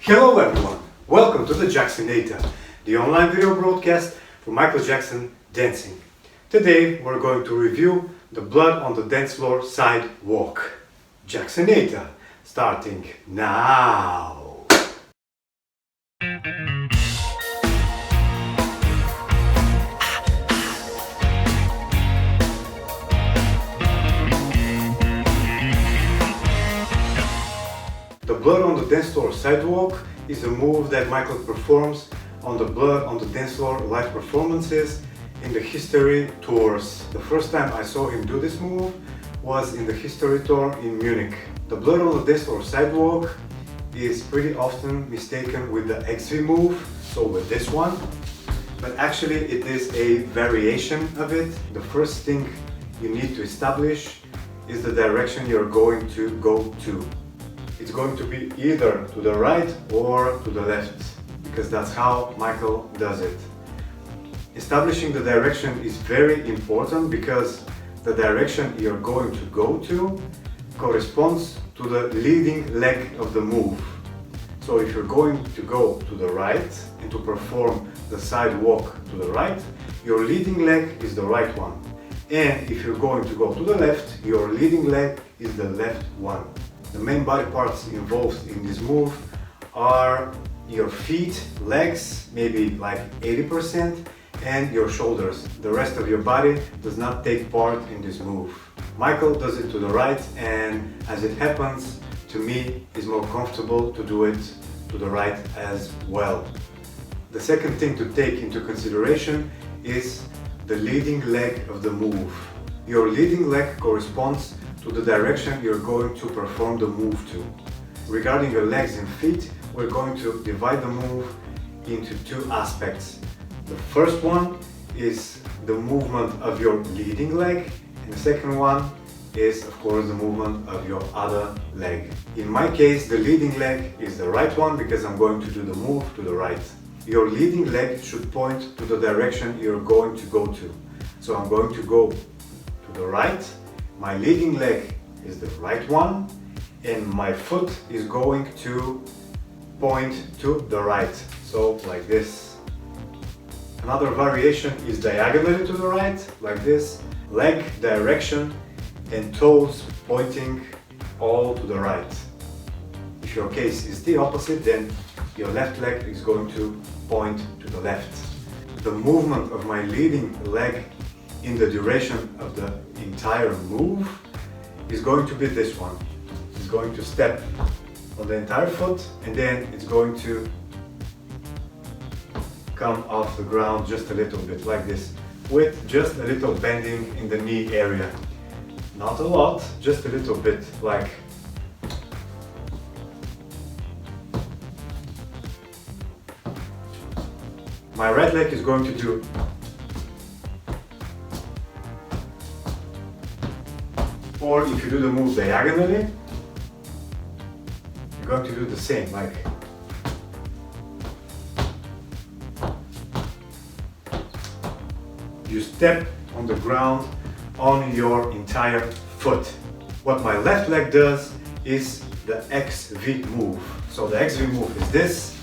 Hello everyone, welcome to the Jacksonator, the online video broadcast for Michael Jackson dancing. Today we're going to review the Blood on the Dance Floor Side Walk. Jacksonator, starting now. The Blood on the Dance Floor Sidewalk is a move that Michael performs on the Blood on the Dance Floor live performances in the History tours. The first time I saw him do this move was in the History tour in Munich. The Blood on the Dance Floor Sidewalk is pretty often mistaken with the XV move, so with this one, but actually it is a variation of it. The first thing you need to establish is the direction you're going to go to. It's going to be either to the right or to the left, because that's how Michael does it. Establishing the direction is very important because the direction you're going to go to corresponds to the leading leg of the move. So if you're going to go to the right and to perform the side walk to the right, your leading leg is the right one. And if you're going to go to the left, your leading leg is the left one. The main body parts involved in this move are your feet, legs, maybe like 80%, and your shoulders. The rest of your body does not take part in this move. Michael does it to the right, and as it happens, to me, it's more comfortable to do it to the right as well. The second thing to take into consideration is the leading leg of the move. Your leading leg corresponds to the direction you're going to perform the move to. Regarding your legs and feet, we're going to divide the move into two aspects. The first one is the movement of your leading leg, and the second one is, of course, the movement of your other leg. In my case, the leading leg is the right one because I'm going to do the move to the right. Your leading leg should point to the direction you're going to go to. So I'm going to go to the right. My leading leg is the right one, and my foot is going to point to the right, so like this. Another variation is diagonally to the right, like this. Leg direction and toes pointing all to the right. If your case is the opposite, then your left leg is going to point to the left. The movement of my leading leg in the duration of the entire move is going to be this one. It's going to step on the entire foot, and then it's going to come off the ground just a little bit like this, with just a little bending in the knee area. Not a lot, just a little bit, like my right leg is going to do or if you do the move diagonally, you're going to do the same, like you step on the ground on your entire foot. What my left leg does is the XV move. So the XV move is this.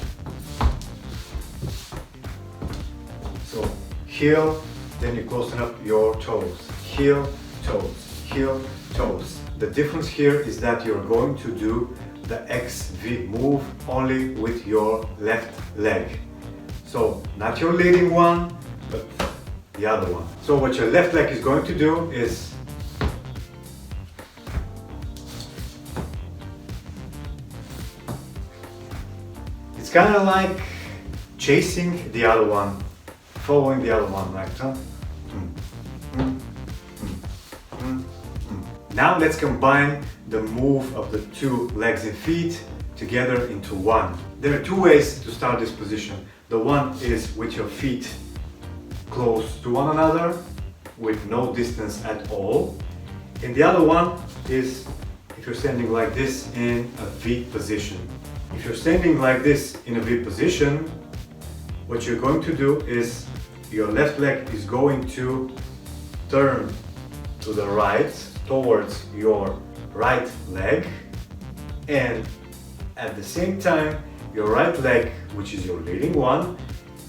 So heel, then you close up your toes. Heel, toes, heel, toes. The difference here is that you're going to do the XV move only with your left leg. So not your leading one, but the other one. So what your left leg is going to do is it's kind of like chasing the other one, following the other one, like Now let's combine the move of the two legs and feet together into one. There are two ways to start this position. The one is with your feet close to one another with no distance at all. And the other one is if you're standing like this in a V position. If you're standing like this in a V position, what you're going to do is your left leg is going to turn to the right towards your right leg, and at the same time your right leg, which is your leading one,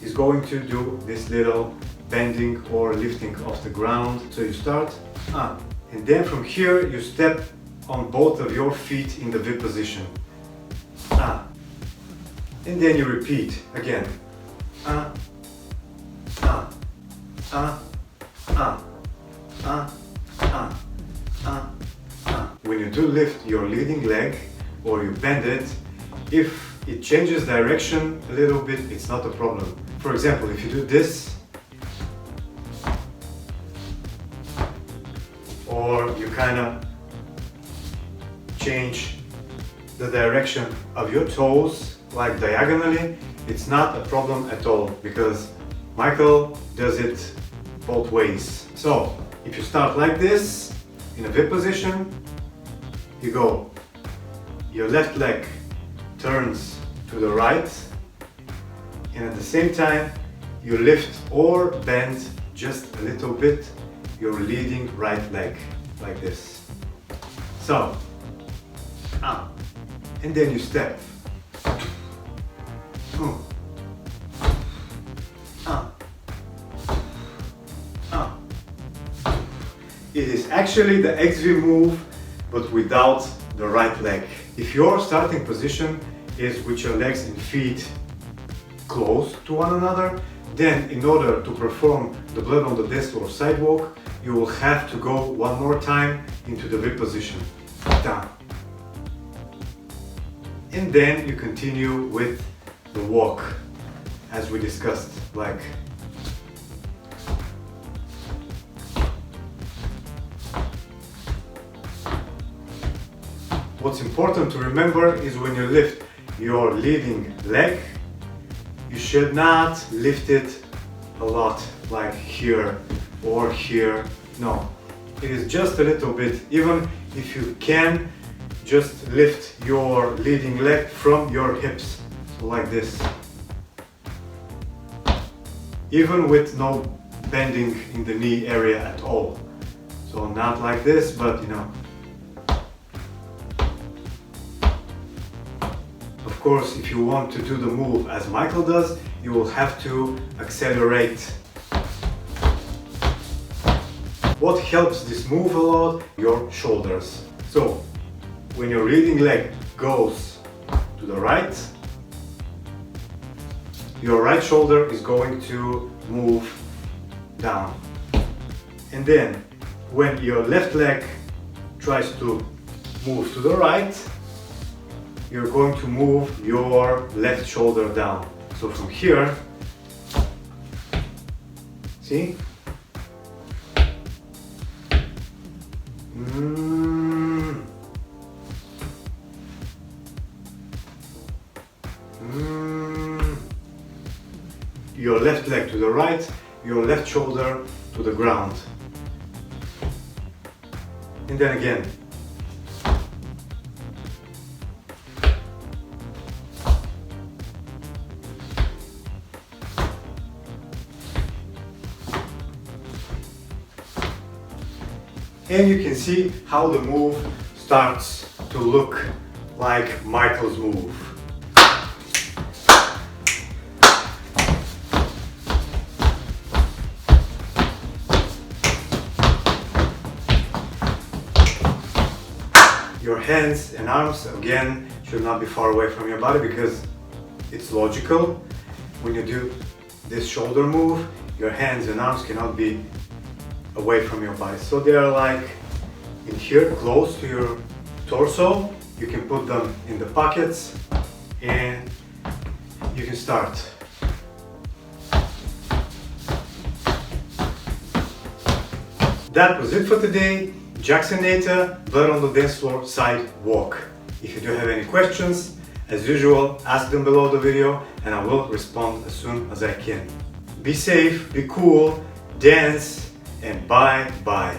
is going to do this little bending or lifting off the ground. So you start, and then from here you step on both of your feet in the V position. And then you repeat again. When you do lift your leading leg or you bend it, if it changes direction a little bit, it's not a problem. For example, if you do this, or you kind of change the direction of your toes, like diagonally, it's not a problem at all, because Michael does it both ways. So, if you start like this, in a V position, you go, your left leg turns to the right, and at the same time, you lift or bend just a little bit your leading right leg, like this. So, and then you step. It is actually the XV move, but without the right leg. If your starting position is with your legs and feet close to one another, then in order to perform the blood on the dance floor sidewalk, you will have to go one more time into the V position. Down. And then you continue with the walk, as we discussed, like what's important to remember is when you lift your leading leg, you should not lift it a lot, like here or here. No, it is just a little bit. Even if you can, just lift your leading leg from your hips, so like this. Even with no bending in the knee area at all. So not like this, but you know. Of course, if you want to do the move as Michael does, you will have to accelerate. What helps this move a lot? Your shoulders. So, when your leading leg goes to the right, your right shoulder is going to move down. And then, when your left leg tries to move to the right, you're going to move your left shoulder down. So from here, see? Your left leg to the right, your left shoulder to the ground. And then again. And you can see how the move starts to look like Michael's move. Your hands and arms, again, should not be far away from your body, because it's logical. When you do this shoulder move, your hands and arms cannot be away from your body. So they are like in here, close to your torso. You can put them in the pockets and you can start. That was it for today. Jacksonata, blood on the dance floor side walk. If you do have any questions, as usual, ask them below the video and I will respond as soon as I can. Be safe, be cool, dance, and bye bye.